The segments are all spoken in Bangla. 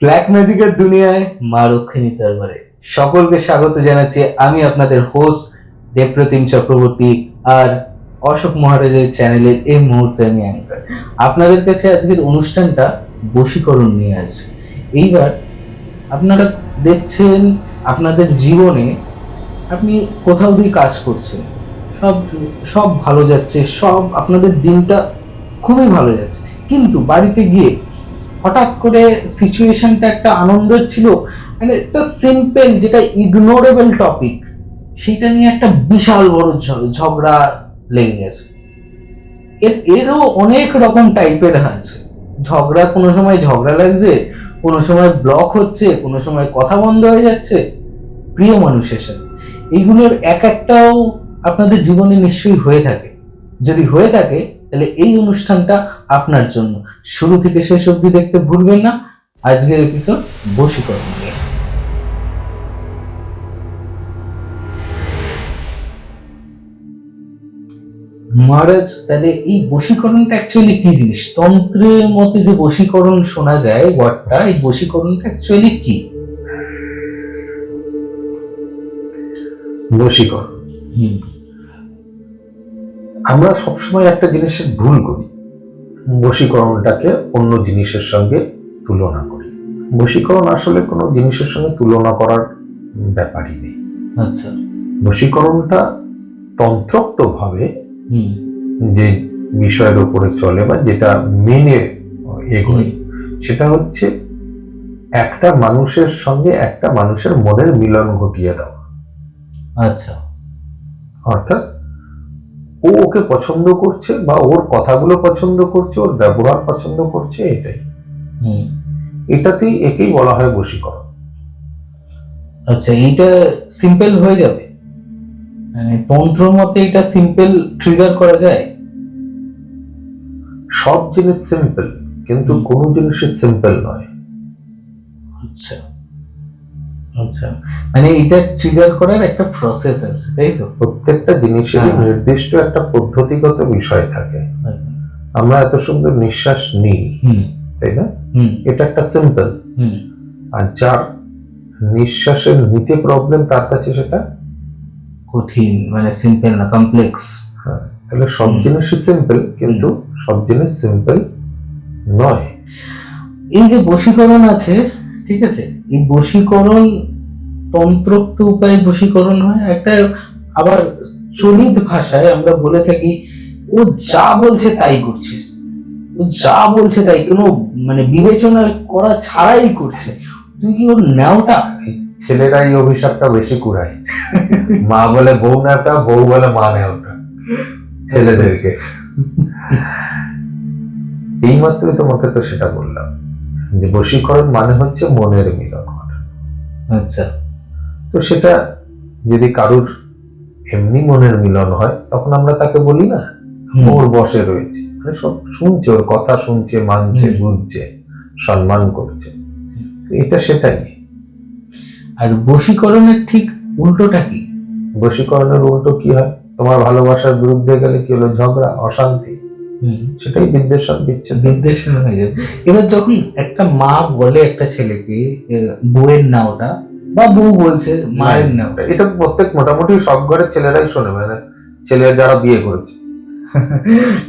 ব্ল্যাক ম্যাজিকের দুনিয়ায় মা রক্ষিণী দরবারে সকলকে স্বাগত জানাচ্ছি। আমি আপনাদের হোস্ট দেবপ্রতিম চক্রবর্তী, আর অশোক মহারাজের চ্যানেলের এই মুহূর্তে আমি অ্যাঙ্কার। আপনাদের কাছে আজকের অনুষ্ঠানটা বশীকরণ নিয়ে আছে। এইবার আপনারা দেখছেন আপনাদের জীবনে আপনি কোথাও দিয়ে কাজ করছেন, সব সব ভালো যাচ্ছে, সব আপনাদের দিনটা খুবই ভালো যাচ্ছে, কিন্তু বাড়িতে গিয়ে হঠাৎ করে সিচুয়েশনটা একটা আনন্দের ছিল, মানে একটা সিম্পল যেটা ইগনোরেবল টপিক, সেটা নিয়ে একটা বিশাল বড় ঝগড়া লেগে গেছে। এরও অনেক রকম টাইপের আছে ঝগড়া। কোনো সময় ঝগড়া লাগছে, কোনো সময় ব্লক হচ্ছে, কোনো সময় কথা বন্ধ হয়ে যাচ্ছে প্রিয় মানুষের সাথে। এইগুলোর এক একটাও আপনাদের জীবনে নিশ্চয়ই হয়ে থাকে। যদি হয়ে থাকে তাহলে এই অনুষ্ঠানটা আপনার জন্য। শুরু থেকে শেষ অবধি দেখতে ভুলবেন না। আজকের এপিসোড বশীকরণ নিয়ে। মহারাজ, তাহলে এই বশীকরণটা অ্যাকচুয়ালি কি জিনিস? তন্ত্রের মতে যে বশীকরণ শোনা যায় ওয়ার্ডটা, এই বশীকরণটা অ্যাকচুয়ালি কি? বশীকরণ, আমরা সবসময় একটা জিনিসের ভুল করি, বশীকরণটাকে অন্য জিনিসের সঙ্গে তুলনা করি। বশীকরণ আসলে কোনো জিনিসের সঙ্গে তুলনা করার ব্যাপারই নেই। আচ্ছা, বশীকরণটা তন্ত্রোক্ত ভাবে যে বিষয়ের উপরে চলে বা যেটা মেনে এগোয়, সেটা হচ্ছে একটা মানুষের সঙ্গে একটা মানুষের মনের মিলন ঘটিয়ে দেওয়া। আচ্ছা, অর্থাৎ ও ওকে পছন্দ করছে বা ওর কথাগুলো পছন্দ করছে, ওর ব্যবহার পছন্দ করছে, এটাতেই একেই বলা হয় বশীকরণ। আচ্ছা, এইটা সিম্পল হয়ে যাবে, মানে তন্ত্র মতে এটা সিম্পল ট্রিগার করা যায়? সব জিনিস সিম্পল, কিন্তু কোন জিনিসই সিম্পল নয়। আচ্ছা আচ্ছা, মানে এটা ট্রিগার করার একটা প্রসেস আছে, তাই তো? প্রত্যেকটা জিনিসের নির্দিষ্ট একটা পদ্ধতিগত বিষয় থাকে। আমরা এত সুন্দর নিঃশ্বাস নিই, তাই না? এটা একটা সিম্পল। আর যার নিঃশ্বাসের নিতে প্রবলেম, তার কাছে সেটা কঠিন, মানে সিম্পল না, কমপ্লেক্স। তাহলে সব জিনিসই সিম্পল, কিন্তু সব জিনিস সিম্পল নয়। এই যে বশীকরণ আছে, ঠিক আছে, এই বশীকরণ তন্ত্রোক্ত উপায়ে বশীকরণ হয় একটা। আবার চলিত ভাষায় আমরা বলে থাকি ও যা বলছে তাই করছিস, ও যা বলছে তাই, কোনো মানে বিবেচনা করা ছাড়াই করছে, তুই কি ওর ন্যাওটা? ছেলেরা এই অভিশাপটা বেশি কুড়ায়, মা বলে বউ নেওটা, বউ বলে মা নেওটা ছেলেদেরকে। এই মাত্রই তোমাকে তো সেটা বললাম যে বশীকরণ মানে হচ্ছে মনের মিলন ঘটা। আচ্ছা, তো সেটা যদি কারুর এমনি মনের মিলন হয়, তখন আমরা তাকে বলি না ওর বসে রয়েছে, মানে সব শুনছে, ওর কথা শুনছে, মানছে, বুঝছে, সম্মান করছে। এটা সেটাই। আর বশীকরণের ঠিক উল্টোটা কি? বশীকরণের উল্টো কি হয়? তোমার ভালোবাসার বিরুদ্ধে গেলে কি হলো? ঝগড়া, অশান্তি, সেটাই বিদ্বেষণ, বিদ্বেষণ হয়ে যাবে। এবার যখন একটা মা বলে একটা ছেলেকে বউয়ের নাওটা, বা বউ বলছে মায়ের নাওটা, এটা প্রত্যেক মোটামুটি সব ঘরের ছেলেরাই শোনে, মানে ছেলেরা যারা বিয়ে করেছে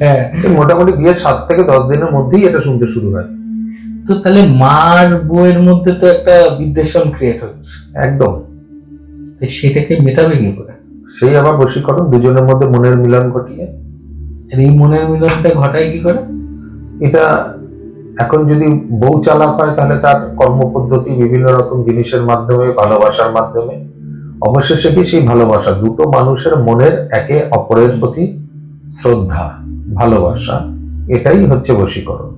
হ্যাঁ, মোটামুটি বিয়ের 7 থেকে 10 দিনের মধ্যেই এটা শুনতে শুরু হয়। তো তাহলে মার বউয়ের মধ্যে তো একটা বিদ্বেষণ ক্রিয়েট হচ্ছে। একদম। সেটাকে মেটাবে কি করে? সেই আবার বশীকরণ, দুজনের মধ্যে মনের মিলন ঘটিয়ে। এই মনের মিলনটা ঘটায় কি করে? এটা এখন যদি বউ চালাক হয়, তাহলে তার কর্মপদ্ধতি বিভিন্ন রকম জিনিসের মাধ্যমে, ভালোবাসার মাধ্যমে, অবশেষে কি সেই ভালোবাসা, দুটো মানুষের মনের একে অপরের প্রতি শ্রদ্ধা, ভালোবাসা, এটাই হচ্ছে বশীকরণ।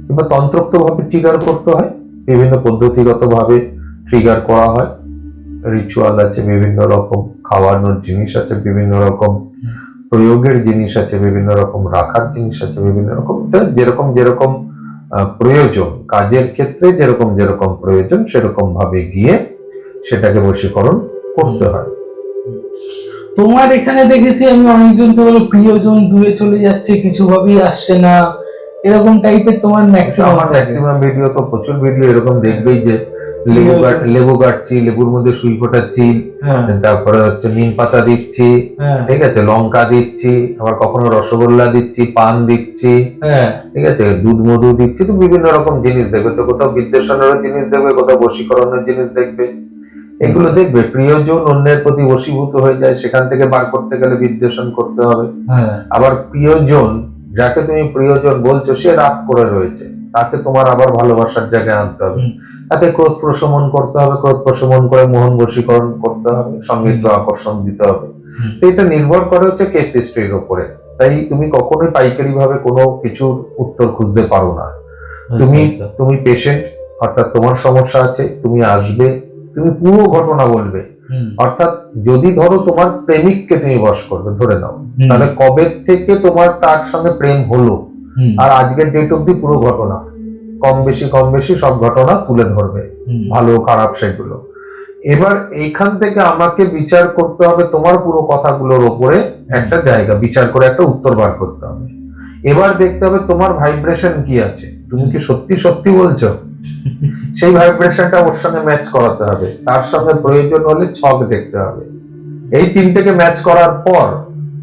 কিংবা তন্ত্রোক্ত ভাবে ট্রিগার করতে হয়, বিভিন্ন পদ্ধতিগত ভাবে ট্রিগার করা হয়। রিচুয়াল আছে বিভিন্ন রকম, খাওয়ানোর জিনিস আছে বিভিন্ন রকম, প্রয়োগের জিনিস আছে বিভিন্ন রকম, রাখার জিনিস আছে বিভিন্ন রকম। যেরকম যেরকম প্রয়োজন, কাজের ক্ষেত্রে যেরকম যেরকম প্রয়োজন, সেরকম ভাবে গিয়ে সেটাকে বশীকরণ করতে হয়। তোমার এখানে দেখেছি আমি অনেকজনকে বলে প্রিয়জন দূরে চলে যাচ্ছে, কিছু ভাবেই আসছে না, এরকম টাইপের তোমার ম্যাক্সিমাম আমার ম্যাক্সিমাম ভিডিও তো প্রচুর ভিডিও এরকম দেখবেই যে লেবু কাটছি, লেবুর মধ্যে সুই ফোটাচ্ছি, তারপরে হচ্ছে নিম পাতা দিচ্ছি, ঠিক আছে, লঙ্কা দিচ্ছি, আবার কখনো রসগোল্লা দিচ্ছি, পান দিচ্ছি, ঠিক আছে, দুধ মধু দিচ্ছি, তো বিভিন্ন রকম জিনিস দেখবে, তো কোথাও বিদ্বেষণের জিনিস দেখবে, কোথাও বশীকরণের জিনিস দেখবে, এগুলো দেখবে। প্রিয়জন অন্যের প্রতি বশীভূত হয়ে যায়, সেখান থেকে বার করতে গেলে বিদ্বেষণ করতে হবে। আবার প্রিয়জন, যাকে তুমি প্রিয়জন বলছো, সে রাগ করে রয়েছে, তাকে তোমার আবার ভালোবাসার জায়গায় আনতে হবে, তাকে ক্রোধ প্রশমন করতে হবে, ক্রোধ প্রশমন করে মোহন বশীকরণ করতে হবে, সঙ্গীত আকর্ষণ দিতে হবে। তো এটা নির্ভর করে হচ্ছে কেস হিস্ট্রির উপরে। তাই তুমি কখনোই পাইকারি ভাবে কোনো কিছুর উত্তর খুঁজতে পারো না। তুমি পেশেন্ট, অর্থাৎ তোমার সমস্যা আছে, তুমি আসবে, তুমি পুরো ঘটনা বলবে। অর্থাৎ যদি ধরো তোমার প্রেমিককে তুমি বশ করবে, ধরে নাও, তাহলে কবে থেকে তোমার তার সঙ্গে প্রেম হলো আর আজকের ডেট অব্দি পুরো ঘটনা, কম বেশি সব ঘটনা তুলে ধরবে, ভালো খারাপ সেগুলো। এবার এইখান থেকে আমাকে বিচার করতে হবে তোমার পুরো কথাগুলোর উপরে, একটা জায়গা বিচার করে একটা উত্তর বার করতে হবে। এবার দেখতে হবে তোমার ভাইব্রেশন কি আছে, তুমি কি সত্যি সত্যি বলছো, সেই ভাইব্রেশনটা ওর সঙ্গে ম্যাচ করাতে হবে। তার সঙ্গে প্রয়োজন হলে ছক দেখতে হবে। এই তিনটেকে ম্যাচ করার পর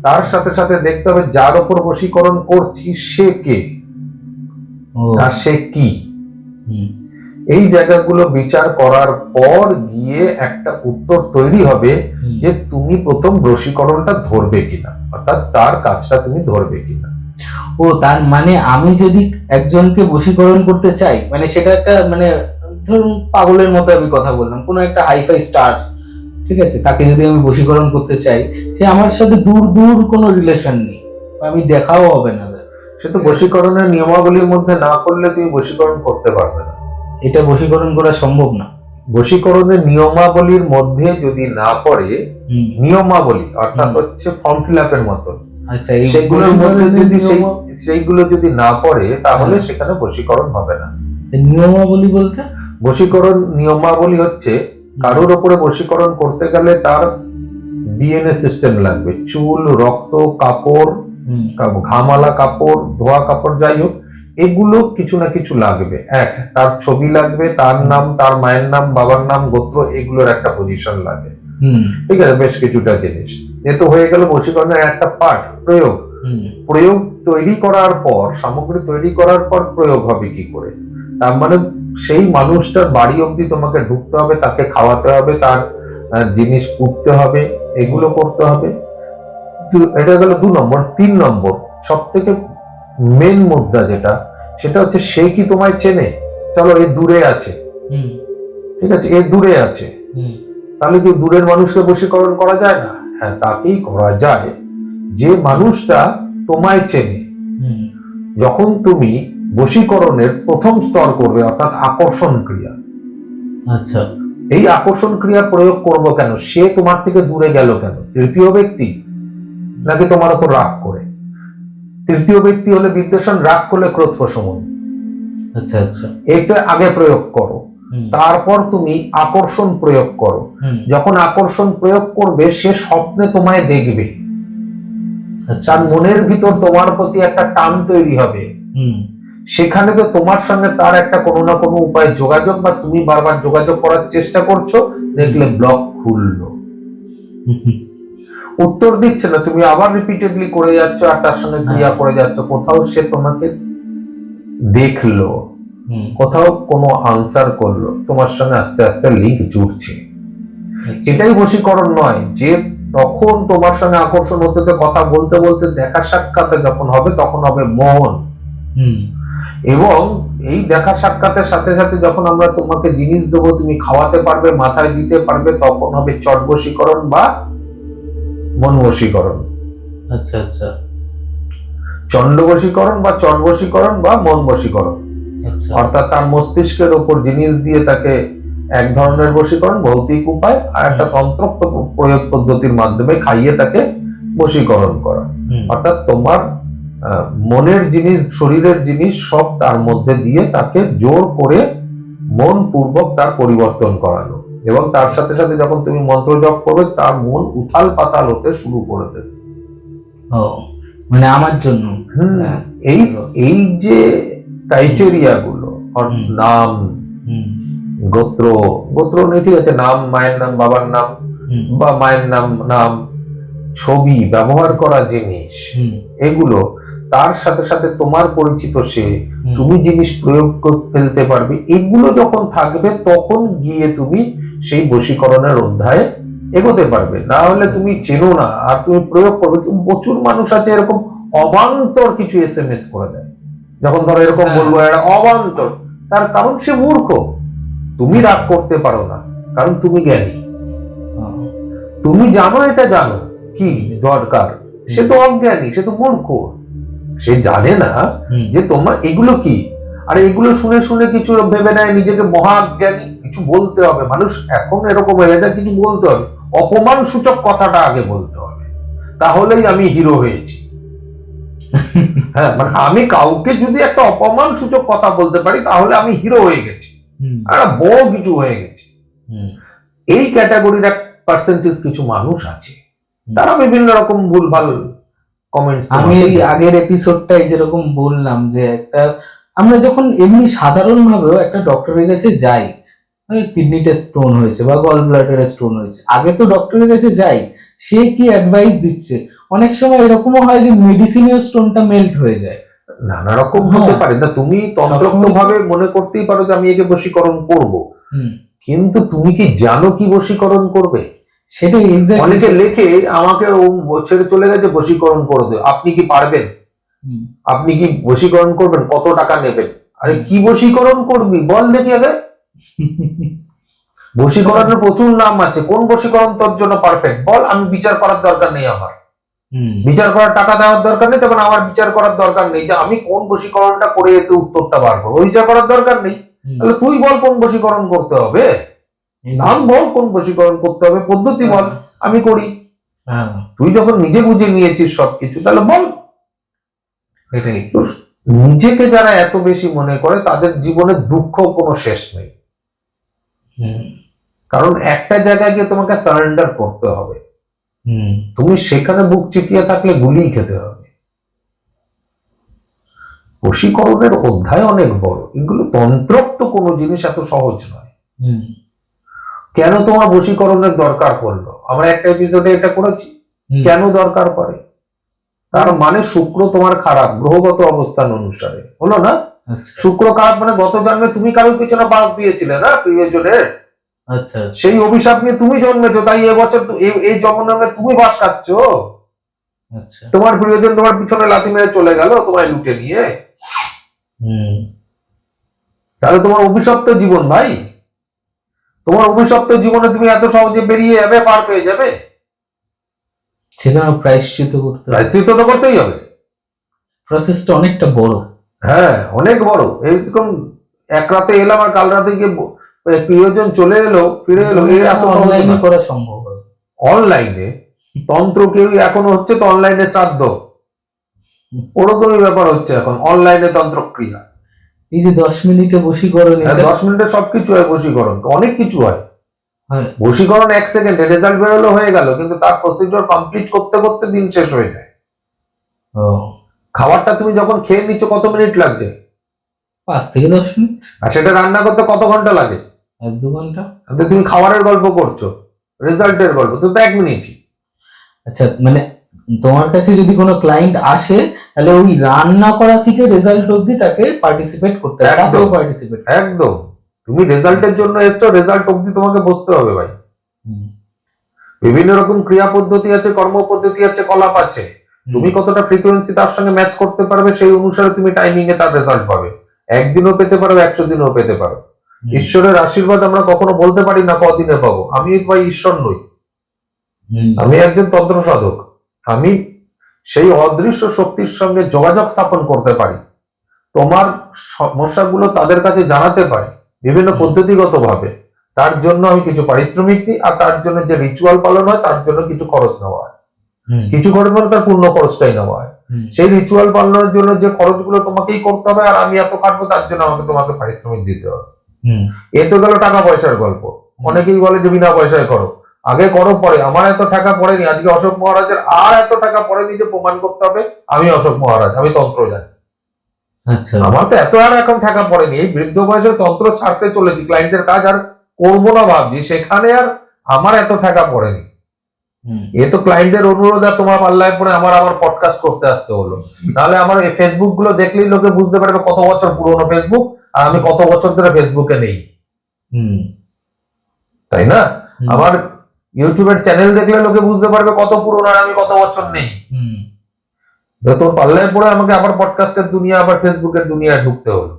তার সাথে সাথে দেখতে হবে যার উপর বশীকরণ করছি সে কে আর সে কি। এই জায়গাগুলো বিচার করার পর গিয়ে একটা উত্তর তৈরি হবে যে তুমি প্রথম বশীকরণটা ধরবে কিনা, অর্থাৎ তার কাজটা তুমি ধরবে কিনা। ও, তার মানে আমি যদি একজনকে বশীকরণ করতে চাই, মানে সেটা একটা মানে ধরুন পাগলের মতো আমি কথা বললাম, কোনো একটা হাইফাই স্টার, ঠিক আছে, তাকে যদি আমি বশীকরণ করতে চাই, সে আমার সাথে দূর দূর কোনো রিলেশন নেই, আমি দেখাও হবে না, সে তো বশীকরণের নিয়মাবলীর মধ্যে না করলে তুমি বশীকরণ করতে পারবে না। এটা বশীকরণ করা সম্ভব না। বশীকরণের নিয়মাবলীর মধ্যে যদি না পড়ে, নিয়মাবলী অর্থাৎ হচ্ছে ফর্ম ফিল আপের মতন, আচ্ছা, সেগুলোর মধ্যে যদি সেইগুলো যদি না পড়ে তাহলে সেখানে বশীকরণ হবে না। নিয়মাবলী বলতে, বশীকরণ নিয়মাবলী হচ্ছে কারোর উপরে বশীকরণ করতে গেলে তার ডিএনএ সিস্টেম লাগবে, চুল, রক্ত, কাপড়, ঘামালা কাপড়, ধোয়া কাপড়, যাই হোক, এগুলো কিছু না কিছু লাগবে। এক, তার ছবি লাগবে, তার নাম, তার মায়ের নাম, বাবার নাম, গোত্র, এগুলোর একটা পজিশন লাগে, ঠিক আছে, বেশ কিছুটা জিনিস। এ তো হয়ে গেল বশীকরণের একটা পার্ট। প্রয়োগ, প্রয়োগ তৈরি করার পর, সামগ্রী তৈরি করার পর প্রয়োগ হবে কি করে, তার মানে সেই মানুষটার বাড়ি অব্দি তোমাকে ঢুকতে হবে, তাকে খাওয়াতে হবে, তার জিনিস পুড়তে হবে, এগুলো করতে হবে। এটা গেল 2 নম্বর। 3 নম্বর সব থেকে মেন মুদ্রা যেটা, সেটা হচ্ছে সে কি তোমায় চেনে। চলো এ দূরে আছে, ঠিক আছে, এ দূরে আছে, তাহলে কি দূরের মানুষকে বশীকরণ করা যায় না? হ্যাঁ, তাকেই করা যায় যে মানুষটা তোমায় চেনে। যখন তুমি বশীকরণের প্রথম স্তর করবে, অর্থাৎ আকর্ষণ ক্রিয়া, আচ্ছা, এই আকর্ষণ ক্রিয়া প্রয়োগ করবো কেন, সে তোমার থেকে দূরে গেল কেন, তৃতীয় ব্যক্তি নাকি তোমার উপর রাগ করে? তৃতীয় ব্যক্তি হলে বিদ্বেষণ, রাগ করলে ক্রোধ প্রশমন। আচ্ছা আচ্ছা, এটা আগে প্রয়োগ করো, তারপর তুমি আকর্ষণ প্রয়োগ করো। যখন আকর্ষণ প্রয়োগ করবে, সে স্বপ্নে তোমায় দেখবে, তার মনের ভিতর তোমার প্রতি একটা টান তৈরি হবে, সেখানে তো তোমার সঙ্গে তার একটা কোনো না কোনো উপায় যোগাযোগ, বা তুমি বারবার যোগাযোগ করার চেষ্টা করছো, দেখলে ব্লক খুললো, উত্তর দিচ্ছে না, তুমি আবার রিপিটেডলি করে যাচ্ছ আর তার সঙ্গে ক্রিয়া করে যাচ্ছ, কোথাও সে তোমাকে দেখলো, কোথাও কোনো আনসার করলো, তোমার সঙ্গে আস্তে আস্তে লিঙ্ক জুড়ছে। এটাই বশীকরণ নয় যে তখন তোমার সঙ্গে আকর্ষণ হতে কথা বলতে বলতে দেখা সাক্ষাতে যখন হবে, তখন হবে মোহন। এবং এই দেখা সাক্ষাতের সাথে সাথে যখন আমরা তোমাকে জিনিস দেবো, তুমি খাওয়াতে পারবে, মাথায় দিতে পারবে, তখন হবে চট বশীকরণ বা মন বশীকরণ। আচ্ছা আচ্ছা, চন্ড বশীকরণ বা চট বশীকরণ বা মন বশীকরণ, অর্থাৎ তার মস্তিষ্কের উপর জিনিস দিয়ে তাকে এক ধরনের বশীকরণ ভৌতিক উপায়, আর একটা তন্ত্রোক্ত প্রয়োগ পদ্ধতির মাধ্যমে খাইয়ে তাকে বশীকরণ করা। অর্থাৎ তোমার মনের জিনিস, শরীরের জিনিস সব তার মধ্যে দিয়ে তাকে জোর করে মন পূর্বক তার পরিবর্তন করানো, এবং তার সাথে সাথে যখন তুমি মন্ত্র জপ করবে, তার মন উথাল পাতাল হতে শুরু করে দেবে। মানে আমার জন্য এই এই যে ক্রাইটেরিয়া গুলো, নাম, গোত্র, গোত্র নেই ঠিক আছে, নাম, মায়ের নাম, বাবার নাম বা মায়ের নাম, ছবি, ব্যবহার করা জিনিস, এগুলো, তার সাথে সাথে তোমার পরিচিত সে, তুমি জিনিস প্রয়োগ করে ফেলতে পারবে, এগুলো যখন থাকবে তখন গিয়ে তুমি সেই বশীকরণের অধ্যায়ে এগোতে পারবে। না হলে তুমি চেনো না আর তুমি প্রয়োগ করবে। প্রচুর মানুষ আছে এরকম অবান্তর কিছু SMS করে দেয়, যখন ধরো এরকম বলবো একটা অবান্তর, তার কারণ সে মূর্খ। তুমি রাগ করতে পারো না কারণ তুমি জ্ঞানী, তুমি জানো, এটা জানো কি দরকার। সে তো অজ্ঞানী, সে তো মূর্খ, সে জানে না যে তোমার এগুলো কি। আর এগুলো শুনে শুনে কিছু ভেবে নেয় নিজেকে মহাজ্ঞানী। কিছু বলতে হবে, মানুষ এখন এরকম হয়ে যায়, কিছু বলতে হবে, অপমান সূচক কথাটা আগে বলতে হবে, তাহলেই আমি হিরো হয়েছি। হ্যাঁ, মানে আমি কাউকে যদি একটা অপমান সূচক কথা বলতে পারি তাহলে আমি হিরো হয়ে গেছি, একটা বড় কিছু হয়ে গেছি। এই ক্যাটাগরির এক পার্সেন্টেজ কিছু মানুষ আছে, তারা বিভিন্ন রকম ভুলভাল কমেন্টস। আমি এই আগের এপিসোডটাই যেরকম বললাম যে একটা, আমরা যখন এমনি সাধারণ ভাবেও একটা ডক্টরের কাছে যাই, কিডনিতে স্টোন হয়েছে বা গল ব্লাডারে স্টোন হয়েছে, আগে তো ডক্টরের কাছে যাই, সে কি অ্যাডভাইস দিচ্ছে, অনেক সময় এরকমও হয় যে মেডিসিনেও স্টোনটা মেল্ট হয়ে যায়, নানা রকম হতে পারে। না তুমি তন্ত্রোক্ত ভাবে মনে করতেই পারো যে আমি একে বশীকরণ করব, কিন্তু তুমি কি জানো কি বশীকরণ করবে? সেটাই অনেকে লেখে আমাকে ও ছেড়ে চলে গেছে, বশীকরণ করে দেবে। আপনি কি পারবেন? আপনি কি বশীকরণ করবেন? কত টাকা নেবেন? আরে কি বশীকরণ করবি বল দেখি আগে। বশীকরণের প্রচুর নাম আছে, কোন বশীকরণ তোর জন্য পারফেক্ট বল। আমি বিচার করার দরকার নেই, আমার বিচার করার টাকা দেওয়ার দরকার নেই, তখন আমার বিচার করার দরকার নেই যে আমি কোন বশীকরণটা করে এতে উত্তরটা বার করবো, বিচার করার দরকার নেই। তাহলে তুই বল কোন বশীকরণ করতে হবে, নাম বল কোন বশীকরণ করতে হবে, পদ্ধতি বল, আমি করি। তুই যখন নিজে বুঝে নিয়েছিস সবকিছু, তাহলে বল। নিজেকে যারা এত বেশি মনে করে তাদের জীবনে দুঃখ কোনো শেষ নেই, কারণ একটা জায়গায় গিয়ে তোমাকে সারেন্ডার করতে হবে। তুমি সেখানে বুক চিতিয়ে থাকলে গুলিই খেতে হবে। বশীকরণের অধ্যায় অনেক বড়, এগুলো তন্ত্রোক্ত কোনো জিনিস এত সহজ নয়। কেন তোমার বশীকরণের দরকার পড়লো, আমরা একটা এপিসোডে এটা করেছি, কেন দরকার পড়ে, তার মানে শুক্র তোমার খারাপ গ্রহগত অবস্থান অনুসারে, হলো না? শুক্র খারাপ মানে গত জন্মে তুমি কারোর পিছনে বাস দিয়েছিলে না প্রিয়জনের, সেই অভিশাপ নিয়ে তুমি জন্মেছো, তাই এবছর এই জন্মে তুমি বাস খাচ্ছ। তোমার প্রিয়জন তোমার পিছনে লাথি মেরে চলে গেল তোমায় লুটে নিয়ে, তাহলে তোমার অভিশপ্ত জীবন ভাই। তোমার অভিশপ্ত জীবনে তুমি এত সহজে বেরিয়ে যাবে, পার পেয়ে যাবে? সেখানে প্রায়শ্চিত্ত তো করতেই হবে। প্রসেসটা অনেকটা বড়। হ্যাঁ, অনেক বড়। এরকম এক রাতে এলাম আর কাল রাতে গিয়ে প্রিয়জন চলে এলো, ফিরে এলো, এই এত অনলাইনে করা সম্ভব। অনলাইনে তন্ত্র কেউ এখনো হচ্ছে তো অনলাইনে শ্রাদ্ধ, ওরকমই ব্যাপার হচ্ছে এখন অনলাইনে তন্ত্রক্রিয়া। এই যে 10 মিনিটে বশীকরণ, 10 মিনিটে সবকিছু হয় বশীকরণ, অনেক কিছু হয়। বশীকরণ 1 সেকেন্ডে রেজাল্ট বেরোলো হয়ে গেল, কিন্তু তার প্রসিডিউর কমপ্লিট করতে করতে দিন শেষ হয়ে যায়। খাবারটা তুমি যখন খেয়ে নিচ্ছ কত মিনিট লাগছে? 5 থেকে 10 মিনিট। আর সেটা রান্না করতে কত ঘন্টা লাগে? 1-2 ঘন্টা। তুমি খাবারের গল্প করছো, রেজাল্টের গল্প তো 1 মিনিট। আচ্ছা, মানে তোমার কাছে যদি কোনো ক্লায়েন্ট আসে তাহলে ওই রান্না করা থেকে রেজাল্ট অবধি তাকে পার্টিসিপেট করতে হবে, তাকেও পার্টিসিপেট। একদম, তুমি রেজাল্টের জন্য এসছো, রেজাল্ট অবধি তোমাকে বসতে হবে ভাই। বিভিন্ন রকম ক্রিয়া পদ্ধতি আছে, কর্ম পদ্ধতি আছে, কলাপ আছে। তুমি কতটা ফ্রিকোয়েন্সি তার সঙ্গে ম্যাচ করতে পারবে, সেই অনুসারে তুমি টাইমিং এ তার রেজাল্ট পাবে। একদিনও পেতে পারো, 100 দিনও পেতে পারো। ঈশ্বরের আশীর্বাদ আমরা কখনো বলতে পারি না কদিনে পাবো। আমি ভাই ঈশ্বর নই, আমি একজন তন্ত্র সাধক। আমি সেই অদৃশ্য শক্তির সঙ্গে যোগাযোগ স্থাপন করতে পারি, তোমার সমস্যাগুলো তাদের কাছে জানাতে পারি বিভিন্ন পদ্ধতিগত ভাবে। তার জন্য আমি কিছু পারিশ্রমিক নিই, আর তার জন্য যে রিচুয়াল পালন হয় তার জন্য কিছু খরচ নেওয়া হয়। কিছু খরচ মানে তার পূর্ণ খরচটাই নেওয়া হয়। সেই রিচুয়াল পালনের জন্য যে খরচগুলো তোমাকেই করতে হবে, আর আমি এত কাটবো তার জন্য তোমাকে পারিশ্রমিক দিতে হবে। এ তো গেল টাকা পয়সার গল্প। অনেকেই বলে যে বিনা পয়সায় করো, আগে করো পরে। আমার এত টাকা পড়েনি, আজকে অশোক মহারাজের আর এত টাকা পড়েনি যে প্রমাণ করতে হবে আমি অশোক মহারাজ, আমি তন্ত্র জানি। আচ্ছা আমার তো এত আর এখন টাকা পড়েনি, এই বৃদ্ধ বয়সে তন্ত্র ছাড়তে চলেছি, ক্লায়েন্টের কাজ আর করবো না ভাবছি, সেখানে আর আমার এত টাকা পড়েনি। এ তো ক্লায়েন্টের অনুরোধ আর তোমার পাল্লায় পরে আমার পডকাস্ট করতে আসতে হলো। নাহলে আমার এই ফেসবুক গুলো দেখলেই লোকে বুঝতে পারবে কত বছর পুরনো ফেসবুক, আর আমি কত বছর ধরে ফেসবুকে নেই, তাই না? আমার ইউটিউবের চ্যানেল দেখলে লোকে বুঝতে পারবে কত পুরনো আর আমি কত বছর নেই। তোর পাল্লায় পরে আমাকে আবার পডকাস্টের দুনিয়া, আবার ফেসবুকের দুনিয়ায় ঢুকতে হলো।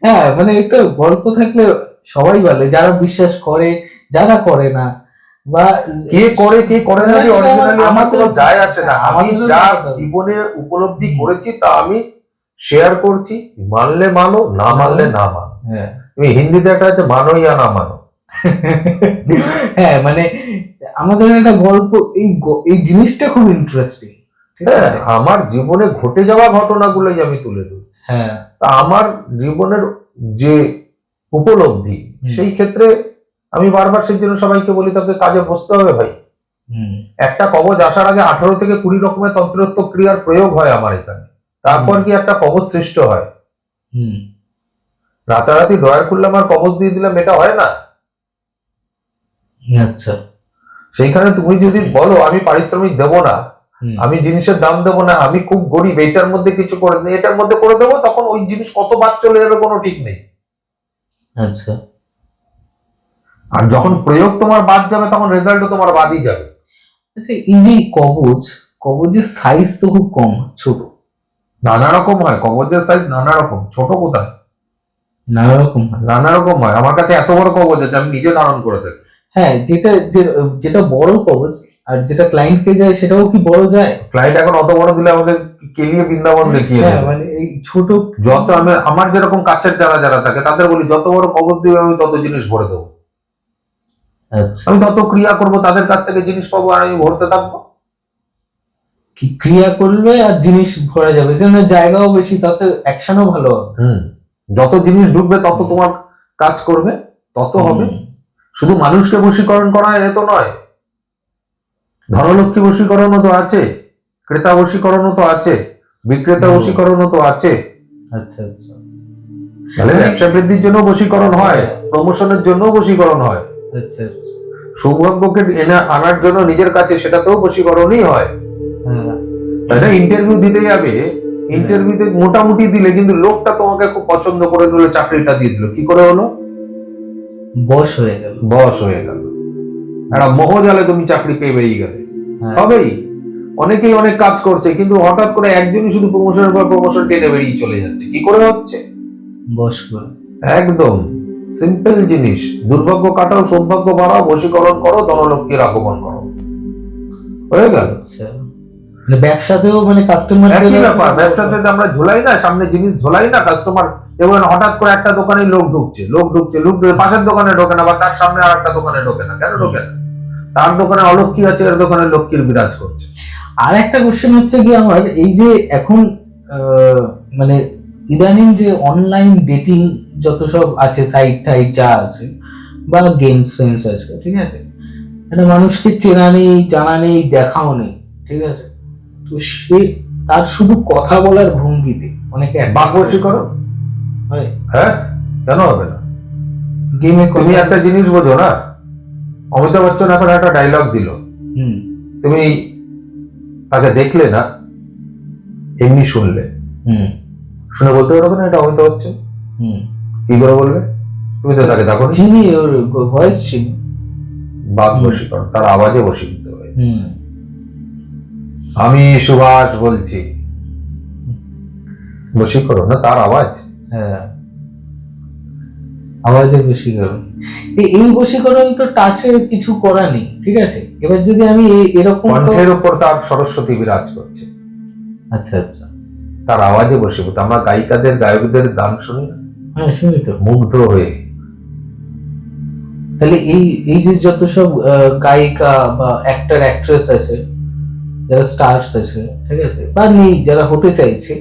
হ্যাঁ, মানে একটা গল্প থাকলে সবাই বলে, যারা বিশ্বাস করে, যারা করে না, বা কে করে কে করে না, সেটা অরিজিনালি আমার কোনো আমাদের যায় আসে না। আমি আমাদেরও যা দরকার। জীবনে উপলব্ধি করেছি তা আমি শেয়ার করছি, মানলে মানো, না মানলে না মানো। হ্যাঁ তুমি হিন্দিতে একটা আছে, মানো ইয়া না মানো। হ্যাঁ, মানে আমাদের একটা গল্প, এই জিনিসটা খুব ইন্টারেস্টিং। ঠিক হ্যাঁ, আছে। আমার জীবনে ঘটে যাওয়া ঘটনাগুলোই আমি তুলে ধরি। হ্যাঁ, তা আমার জীবনের যে উপলব্ধি, সেই ক্ষেত্রে আমি বারবার সেই জন্য সবাইকে বলি, তাকে কাজে বসতে হবে ভাই। একটা কবজ আসার আগে 18 থেকে 20 রকমের তন্ত্রোক্ত ক্রিয়ার প্রয়োগ হয় আমার এখানে, তারপর কি একটা কবজ সৃষ্ট হয়। রাতারাতি ড্রয়ার খুললাম আর কবজ দিয়ে দিলাম, এটা হয় না। আচ্ছা, সেইখানে তুমি যদি বলো আমি পারিশ্রমিক দেব না, আমি জিনিসের দাম দেবো না, আমি খুব গরিব, এইটার মধ্যে কিছু করে দিই, এটার মধ্যে করে দেবো, তখন ওই জিনিস কত বাদ চলে যাবে কোনো ঠিক নেই। আচ্ছা, আর যখন প্রয়োগ তোমার বাদ যাবে, তখন রেজাল্টও তোমার বাদই যাবে। আচ্ছা, এই যে কবজের সাইজ তো খুব কম, ছোট, নানা রকম হয় কবজের সাইজ, নানা রকম। ছোট কোথায়, নানা রকম হয়। নানা রকম হয়। আমার কাছে এত বড় কবজ আছে, আমি নিজে ধারণ করে থাকি। হ্যাঁ, যেটা বড় কবজ আর যেটা ক্লায়েন্টকে যায় সেটাও কি বড় যায়? ক্লায়েন্ট এখন অত বড় দিলে আমাকে কেলিয়ে বৃন্দাবন দেখিয়ে হ্যাঁ, দেবে। মানে এই ছোট, যত আমার যেরকম কাছের যারা থাকে তাদের বলি, যত বড় কবজ দিবে আমি তত জিনিস ভরে দেবো। আচ্ছা, আমি তত ক্রিয়া করব, তাদের কাছ থেকে জিনিস পাবো, আর আমি ভরতে থাকবো। কি ক্রিয়া করবে আর জিনিস ভরা যাবে, যেন জায়গাও বেশি, তাতে অ্যাকশনও ভালো হবে। যত জিনিস ঢুকবে তত তোমার কাজ করবে, তত হবে। শুধু মানুষকে বশীকরণ করা এ তো নয়, ধনলক্ষ্মী বশীকরণও তো আছে, ক্রেতা বশীকরণও তো আছে, বিক্রেতা বশীকরণও তো আছে। আচ্ছা আচ্ছা, তাহলে ব্যবসা বৃদ্ধির জন্য বশীকরণ হয়, প্রমোশনের জন্য বশীকরণ হয়, আচ্ছা আচ্ছা, সৌভাগ্যকে আনার জন্য নিজের কাছে, সেটাতেও বশীকরণই হয়। হ্যাঁ, তাই না? ইন্টারভিউ দিতে যাবে, ইন্টারভিউতে মোটামুটি দিলে, কিন্তু লোকটা তোমাকে খুব পছন্দ করে দিল, চাকরিটা দিয়ে দিল, কি করে হলো? বস হয়ে গেল, বস হয়ে গেল। একটা মোহজালে তুমি চাকরি পেয়ে বেরিয়ে গেলে। হবেই, অনেকেই অনেক কাজ করছে, কিন্তু হঠাৎ করে একজনই শুধু প্রমোশনের পর প্রমোশন টেনে বেরিয়ে চলে যাচ্ছে, কি করে হচ্ছে? বস করে। একদম সিম্পল জিনিস, দুর্ভাগ্য কাটাও, সৌভাগ্য বাড়াও, বশীকরণ করো, ধনলক্ষ্মীর আগমন করো, হয়ে গেল। আচ্ছা, মানে ব্যবসাতেও মানে কাস্টমার, একই ব্যাপার, ব্যবসাতে আমরা ঝোলাই না, সামনে জিনিস ঝোলাই না, কাস্টমার এবার হঠাৎ করে একটা দোকানে লোক ঢুকছে, পাশের দোকানে ঢোকে না, বা তার সামনে আর একটা দোকানে ঢোকে না, কেন ঢোকে না? তার দোকানে অলক্ষ্মী আছে, এর দোকানে লক্ষ্মীর বিরাজ করছে। আর একটা কোশ্চেন হচ্ছে কি আমার, এই যে এখন মানে ইদানিং যে অনলাইন ডেটিং যত সব আছে, সাইট টাইট যা আছে, বা গেমস ফেমস আছে, ঠিক আছে, একটা মানুষকে চেনা নেই, জানা নেই, দেখাও নেই, ঠিক আছে, তো সে তার শুধু কথা বলার ভঙ্গিতে অনেকে বাক বশীকরণ হয়। হ্যাঁ, কেন হবে না? গেমে তুমি একটা জিনিস বোঝো না, অমিতাভ বচ্চন এখন একটা ডায়লগ দিল, তুমি তাকে দেখলে না, এমনি শুনলে, শুনে বলতে পারবে না এটা অমিতাভ বচ্চন? কি করে বলবে? তুমি তো তাকে দেখো, চিনি, ওর ভয়েস চিনি। বাক বশীকরণ, তার আওয়াজে বশীভূত হয়ে। আমি সুভাষ বলছি, বশীকরণ না, তার আওয়াজ। হ্যাঁ, আওয়াজের বশীকরণ। এই বশীকরণ তো টাচে কিছু করা নেই, ঠিক আছে। এবার যদি আমি এরকম কণ্ঠের উপর তার সরস্বতী বিরাজ করছে। আচ্ছা আচ্ছা, তার আওয়াজে বশীভূত। আমরা গায়িকাদের, গায়কদের গান শুনি না? হ্যাঁ, শুনি তো, মুগ্ধ হয়ে। তাহলে এই যে যত সব গায়িকা বা অ্যাক্টর অ্যাক্ট্রেস আছে, যারা স্টারস আছে, ঠিক আছে, বা নেই, যারা হতে চাইছে,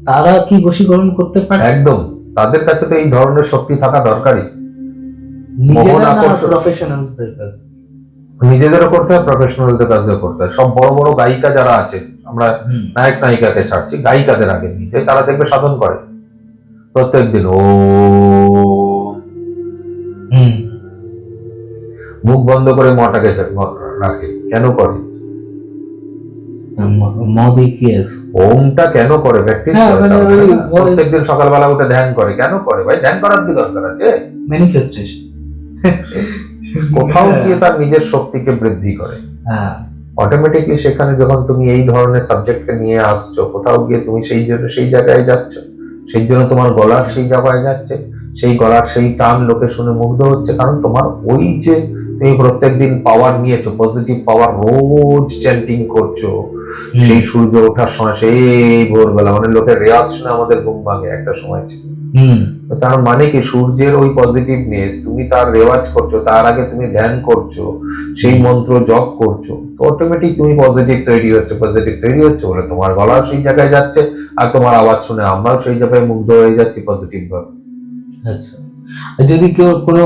তারা কি বশীকরণ করতে পারে? একদম, তাদের কাছে তো এই ধরনের শক্তি থাকা দরকারই। নিজেরা না প্রফেশনালসদের কাছে? নিজেদেরও করতে হয়, প্রফেশনালদের কাছেও করতে হয়। সব বড় বড় গায়িকা যারা আছে, আমরা নায়ক নায়িকাকে ছাড়ছি, গায়িকাদের আগে নিজে তারা দেখবে সাধন করে। প্রত্যেকদিন ও হুম মুখ বন্ধ করে মটাকে রাখে, কেন করে? মদে কি আছে? ওমটা কেন করে? প্র্যাকটিস হ্যাঁ, করে। মানে তার ওই মানে voice- প্রত্যেকদিন সকালবেলা উঠে ধ্যান করে, কেন করে ভাই? ধ্যান করার কি দরকার আছে? ম্যানিফেস্টেশন। কোথাও গিয়ে তার নিজের শক্তিকে বৃদ্ধি করে। হ্যাঁ অটোমেটিকলি সেখানে যখন তুমি এই ধরনের সাবজেক্টকে নিয়ে আসছো, কোথাও গিয়ে তুমি সেই জন্য সেই জায়গায় যাচ্ছ, সেই জন্য তোমার গলার সেই জায়গায় যাচ্ছে, সেই গলার সেই টান লোকে শুনে মুগ্ধ হচ্ছে, কারণ তোমার ওই যে তুমি প্রত্যেকদিন পাওয়ার নিয়েছো, পজিটিভ পাওয়ার রোজ চ্যান্টিং করছো, সেই সূর্য ওঠার সময়, সেই ভোরবেলা, মানে লোকের রেয়াজ শুনে আমাদের ঘুম ভাঙে একটা সময় ছিল। হুম তো তার মানে কি সূর্যের ওই পজিটিভনেস, তুমি তার রেওয়াজ করছো, তার আগে তুমি ধ্যান করছো, সেই মন্ত্র জপ করছো, তো অটোমেটিক তুমি পজিটিভ তৈরি হচ্ছে বলে তোমার গলা সেই জায়গায় যাচ্ছে, আর তোমার আওয়াজ শুনে আমরাও সেই জায়গায় মুগ্ধ হয়ে যাচ্ছি পজিটিভ ভাবে। আচ্ছা, আর যদি কেউ কোনো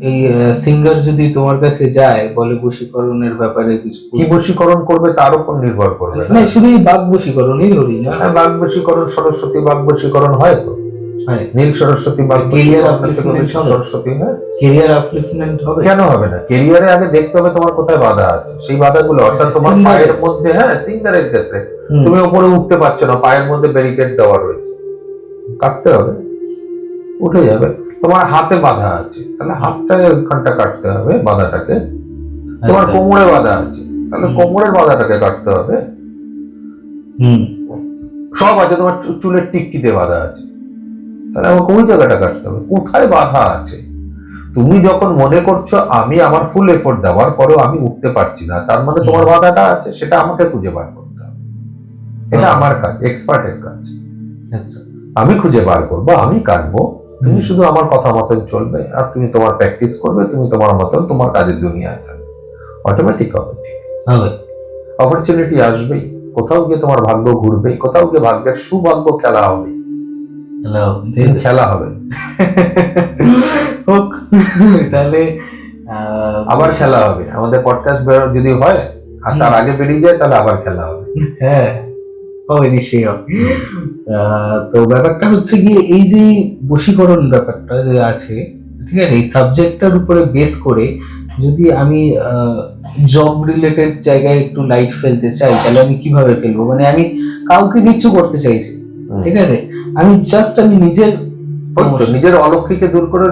এই সিঙ্গার যদি তোমার কাছে যায়, বলে বশীকরণের ব্যাপারে কিছু, কি বশীকরণ করবে তার উপর নির্ভর করবে না না? শুধু এই বাঘ বশীকরণই ধরি না, হ্যাঁ, বাঘ বশীকরণ, সরস্বতী বাঘ বশীকরণ হয় তো, হয় নীল সরস্বতী বাঘ Career বশীকরণ, upliftment হবে? সরস্বতী, হ্যাঁ। ক্যারিয়ার আপলিফমেন্ট হবে? কেন হবে না? কেরিয়ারে আগে দেখতে হবে তোমার কোথায় বাধা আছে, সেই বাধাগুলো, অর্থাৎ তোমার Singer-এ? পায়ের মধ্যে, হ্যাঁ সিঙ্গারের ক্ষেত্রে হুম, তুমি উপরে উঠতে পারছো না, পায়ের মধ্যে ব্যারিকেড দেওয়া রয়েছে, কাটতে হবে, উঠে যাবে। তোমার হাতে বাধা আছে, তাহলে হাতটা ওখানটা কাটতে হবে বাধাটাকে। তোমার আচ্ছা, কোমরে বাধা আছে, তাহলে হুম। কোমরের বাধাটাকে কাটতে হবে। হুম সব আছে, তোমার চুলের টিক্কিতে বাধা আছে, তাহলে আমাকে ওই জায়গাটা কাটতে হবে, কোথায় বাধা আছে। তুমি যখন মনে করছো আমি আমার ফুল এফোর্ট দেওয়ার পরেও আমি উঠতে পারছি না, তার মানে তোমার বাধাটা আছে, সেটা আমাকে খুঁজে বার করতে হবে। এটা আমার কাজ, এক্সপার্টের কাজ। আচ্ছা, আমি খুঁজে বার করবো, আমি কাটবো, তুমি শুধু আমার কথা মতন চলবে, আর তুমি তোমার প্র্যাকটিস করবে, তুমি তোমার মতন তোমার কাজের দুনিয়ায় যাবে, অটোমেটিক হবে। হবে। অপরচুনিটি আসবেই, কোথাও গিয়ে তোমার ভাগ্য ঘুরবে, কোথাও গিয়ে ভাগ্যের সুভাগ্য খেলা হবে, হ্যালো, খেলা হবে, হোক তাহলে আবার খেলা হবে। আমাদের পডকাস্ট যদি হয় আর তার আগে বেরিয়ে যায়, তাহলে আবার খেলা হবে। হ্যাঁ হবে, নিশ্চয়ই হবে। তো ব্যাপারটা হচ্ছে গিয়ে এই যে বশীকরণ ব্যাপারটা যে আছে, ঠিক আছে, এই সাবজেক্টটার উপরে বেস করে যদি আমি জব রিলেটেড জায়গায় একটু লাইট ফেলতে চাই, তাহলে আমি কিভাবে ফেলবো? মানে আমি কাউকে কিচ্ছু করতে চাইছি, ঠিক আছে, আমি জাস্ট আমি নিজের নিজের অলক্ষীকে দূর করে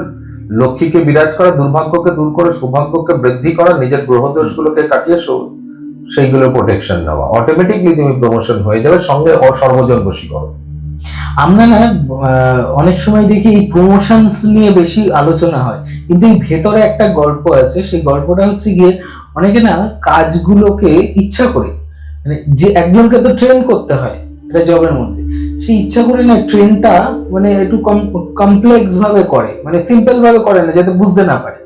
লক্ষ্মীকে বিরাজ করা, দুর্ভাগ্যকে দূর করে সৌভাগ্যকে বৃদ্ধি করা, নিজের গ্রহ দোষগুলোকে কাটিয়ে সেইগুলো প্রোটেকশন নেওয়া, অটোমেটিকলি তুমি প্রমোশন হয়ে যাবে, সঙ্গে সর্বজন বশীকরণ। আমরা না অনেক সময় দেখি এই প্রমোশনস নিয়ে বেশি আলোচনা হয়, কিন্তু এই ভেতরে একটা গল্প আছে, সেই গল্পটা হচ্ছে গিয়ে অনেকে না কাজগুলোকে ইচ্ছা করে, মানে যে একজনকে তো ট্রেন করতে হয় এটা জবের মধ্যে, সেই ইচ্ছা করে না ট্রেনটা মানে একটু কমপ্লেক্স ভাবে করে, মানে সিম্পল ভাবে করে না, যাতে বুঝতে না পারে,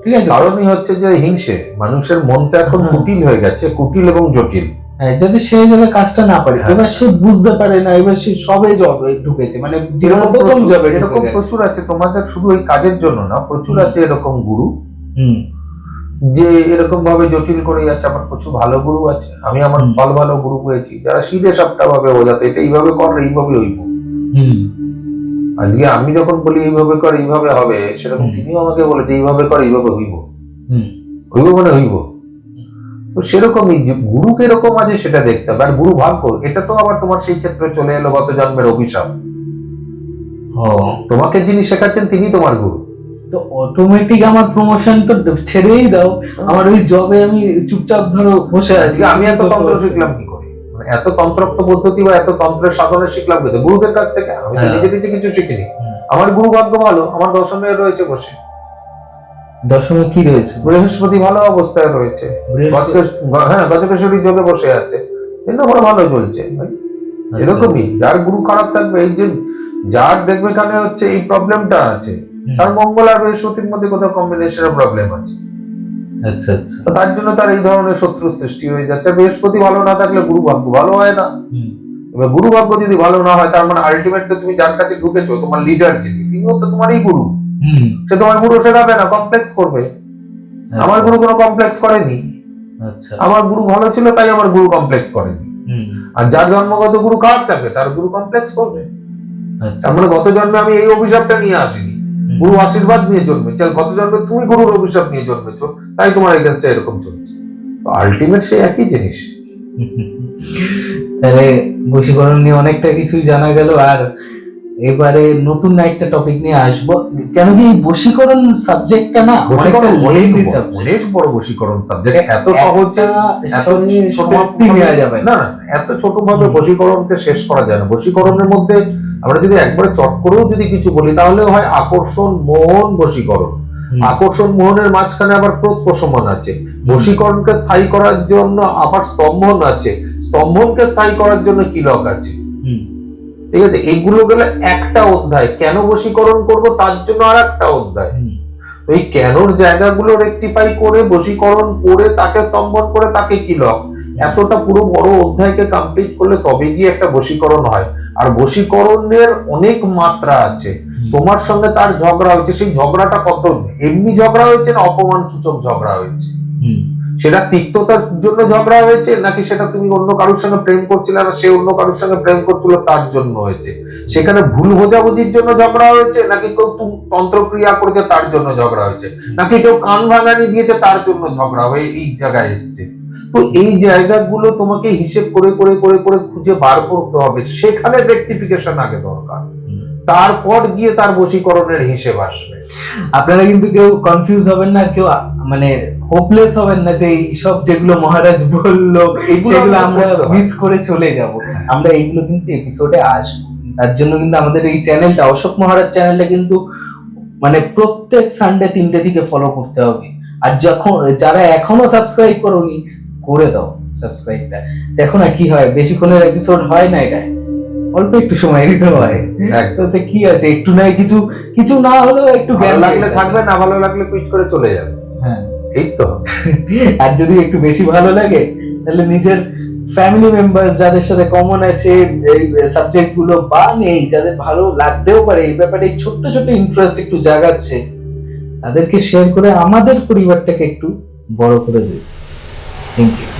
ঠিক আছে, কারণই হচ্ছে যে হিংসে, মানুষের মনটা এখন কুটিল হয়ে গেছে, কুটিল এবং জটিল, যাতে সে যাতে কাজটা না পারে, এবার সে বুঝতে পারে না, এবার সে সবে জবে ঢুকেছে, মানে জীবনে প্রথম জবে এরকম প্রচুর আছে। তোমাদের শুধু ওই কাজের জন্য না, প্রচুর আছে এরকম গুরু যে এরকম ভাবে জটিল করে যাচ্ছে। আমার প্রচুর ভালো গুরু আছে, আমি আমার ভালো ভালো গুরু পেয়েছি যারা সিধে সাপটা ভাবে বোঝাতে, এটা এইভাবে কর, এইভাবে হইব। আজকে আমি যখন বলি এইভাবে কর, এইভাবে হবে, সেরকম তিনিও আমাকে বলেছে এইভাবে কর, এইভাবে হইব, হইব মানে হইব। তো সেরকমই যে গুরু কিরকম আছে সেটা দেখতে হবে, আর গুরু ভাগ্য, এটা তো আবার তোমার সেই ক্ষেত্রে চলে এলো গত জন্মের অভিশাপ। তোমাকে যিনি শেখাচ্ছেন তিনি তোমার গুরু, তো অটোমেটিক আমার প্রমোশন তো ছেড়েই দাও, আমার ওই জবে আমি চুপচাপ ধরো বসে আছি। আমি এত তন্ত্র শিখলাম কি করে, মানে এত তন্ত্রোক্ত পদ্ধতি বা এত তন্ত্রের সাধনে শিখলাম কিন্তু গুরুদের কাছ থেকে, আমি তো নিজে নিজে কিছু শিখিনি। আমার গুরু ভাগ্য ভালো, আমার দশমে রয়েছে বসে। দশমে কি রয়েছে? বৃহস্পতি ভালো অবস্থায় রয়েছে, হ্যাঁ গজকেশ্বরী যোগে বসে আছে, কিন্তু আমার ভালো চলছে। এরকমই যার গুরু খারাপ থাকবে, এই যে যার দেখবে এখানে হচ্ছে এই প্রবলেমটা আছে, তার মঙ্গল আর বৃহস্পতির মধ্যে কোথাও কম্বিনেশনের প্রবলেম আছে। আচ্ছা আচ্ছা, তার জন্য তার এই ধরনের শত্রু সৃষ্টি হয়ে যাচ্ছে। বৃহস্পতি ভালো না থাকলে গুরু ভাগ্য ভালো হয় না। এবার গুরু ভাগ্য যদি ভালো না হয়, তার মানে আলটিমেট তো তুমি যার কাছে ঢুকেছো, তোমার লিডার যিনি, তিনিও তো তোমারই গুরু। সে তোমার গুরু শেখাবে না, কমপ্লেক্স করবে। আমার গুরু কোনো কমপ্লেক্স করেনি, আমার গুরু ভালো ছিল তাই আমার গুরু কমপ্লেক্স করেনি। আর যার জন্মগত গুরু খারাপ থাকবে, তার গুরু কমপ্লেক্স করবে। আচ্ছা। তার মানে গত জন্মে আমি এই অভিশাপটা নিয়ে আসিনি, গুরু আশীর্বাদ নিয়ে জন্মেছি, আর গত জন্মে তুমি গুরুর অভিশাপ নিয়ে জন্মেছো, তাই তোমার এগেনস্টে এরকম চলছে। তো আলটিমেট সেই একই জিনিস। তাহলে বশীকরণ নিয়ে অনেকটা কিছুই জানা গেল, আর এবারে নতুন একটা টপিক নিয়ে আসবো। কেন কি এই বশীকরণ সাবজেক্টটা না অনেকটা লেন্দি সাবজেক্ট, অনেক বড় বশীকরণ সাবজেক্ট, এত সহজে এত সমাপ্তি নেওয়া যাবে না, না এত ছোট ভাবে বশীকরণকে শেষ করা যায় না। বশীকরণের মধ্যে আমরা যদি একবারে চট করেও যদি কিছু বলি, তাহলে হয় আকর্ষণ, মোহন, বশীকরণ। আকর্ষণ মোহনের মাঝখানে আবার ক্রোধ প্রশমন আছে। বশীকরণকে স্থায়ী করার জন্য আবার স্তম্ভন আছে, স্তম্ভনকে স্থায়ী করার জন্য কিলক আছে। ঠিক আছে, এইগুলো গেলে একটা অধ্যায়। কেন বশীকরণ করব তার জন্য আর একটা অধ্যায়। এই কেনর জায়গাগুলো রেকটিফাই করে বশীকরণ করে তাকে স্তম্ভন করে তাকে কিলক, এতটা পুরো বড় অধ্যায়কে কমপ্লিট করলে তবে গিয়ে একটা বশীকরণ হয়। আর বশীকরণের অনেক মাত্রা আছে। তোমার সঙ্গে তার ঝগড়া হয়েছে, সেই ঝগড়াটা কত এমনি ঝগড়া হয়েছে না অপমান সূচক ঝগড়া হয়েছে, সেটা তিক্ততার জন্য ঝগড়া হয়েছে, নাকি সেটা তুমি অন্য কারোর সঙ্গে প্রেম করছিলে না সে অন্য কারোর সঙ্গে প্রেম করছিল তার জন্য হয়েছে, সেখানে ভুল বোঝাবুঝির জন্য ঝগড়া হয়েছে, নাকি কেউ তন্ত্রক্রিয়া করেছে তার জন্য ঝগড়া হয়েছে, নাকি কেউ কান ভাঙানি দিয়েছে তার জন্য ঝগড়া হয়ে এই জায়গায় এসছে। তো এই জায়গাগুলো তোমাকে হিসেব করে করে করে করে খুঁজে বার করতে হবে, সেখানে রেকটিফিকেশন আগে দরকার, তারপর গিয়ে তার বশীকরণের হিসেব আসবে। আপনারা কিন্তু কেউ কনফিউজ হবেন না, কেউ মানে হোপলেস হবেন না যে এই সব যেগুলো মহারাজ বললো সেগুলো আমরা মিস করে চলে যাব। আমরা এইগুলো কিন্তু এপিসোডে আসবো, তার জন্য কিন্তু আমাদের এই চ্যানেলটা, অশোক মহারাজ চ্যানেলটা কিন্তু মানে প্রত্যেক সানডে 3টে থেকে ফলো করতে হবে। আর যখন যারা এখনো সাবস্ক্রাইব করোনি, করে দাও সাবস্ক্রাইবটা। দেখো না কি হয়, বেশিক্ষণের এপিসোড হয় না, এটা অল্প একটু সময় নিতে হয়। তো কি আছে, একটু নয় কিছু কিছু না হলেও একটু ভালো লাগলে থাকবে, না ভালো লাগলে কুইট করে চলে যাবে। হ্যাঁ, এই তো। আর যদি একটু বেশি ভালো লাগে তাহলে নিজের ফ্যামিলি মেম্বার্স যাদের সাথে কমন আছে এই সাবজেক্ট গুলো, বা নেই যাদের ভালো লাগতেও পারে এই ব্যাপারে, ছোট্ট ছোট্ট ইন্টারেস্ট একটু জাগাচ্ছে, তাদেরকে শেয়ার করে আমাদের পরিবারটাকে একটু বড় করে দেবে। Thank you.